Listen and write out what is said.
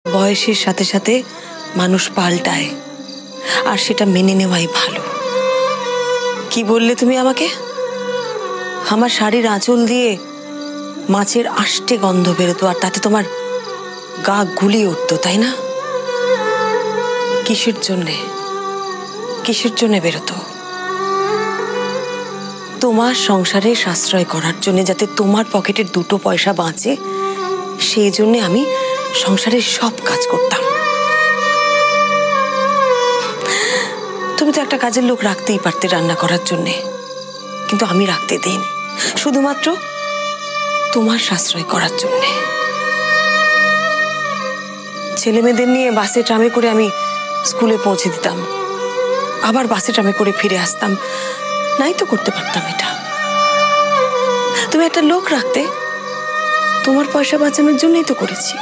বয়সের সাথে সাথে মানুষ পাল্টায়, আর সেটা মেনে নেওয়াই ভালো। কি বললে তুমি আমাকে? আমার শাড়ির আঁচল দিয়ে মাছের আষ্টে গন্ধ বেরোতো, আর তাতে তোমার গা গুলিয়ে উঠতো, তাই না? কিসের জন্যে কিসের জন্যে বেরোতো? তোমার সংসারে সাশ্রয় করার জন্য, যাতে তোমার পকেটের দুটো পয়সা বাঁচে, সেই জন্য আমি সংসারের সব কাজ করতাম। তুমি তো একটা কাজের লোক রাখতেই পারতে রান্না করার জন্য, কিন্তু আমি রাখতে দিইনি, শুধুমাত্র তোমার সাশ্রয় করার জন্য। ছেলে মেয়েদের নিয়ে বাসে ট্রামে করে আমি স্কুলে পৌঁছে দিতাম, আবার বাসে ট্রামে করে ফিরে আসতাম। নাই তো করতে পারতাম এটা। তুমি একটা লোক রাখতে, তোমার পয়সা বাঁচানোর জন্যই তো করেছি।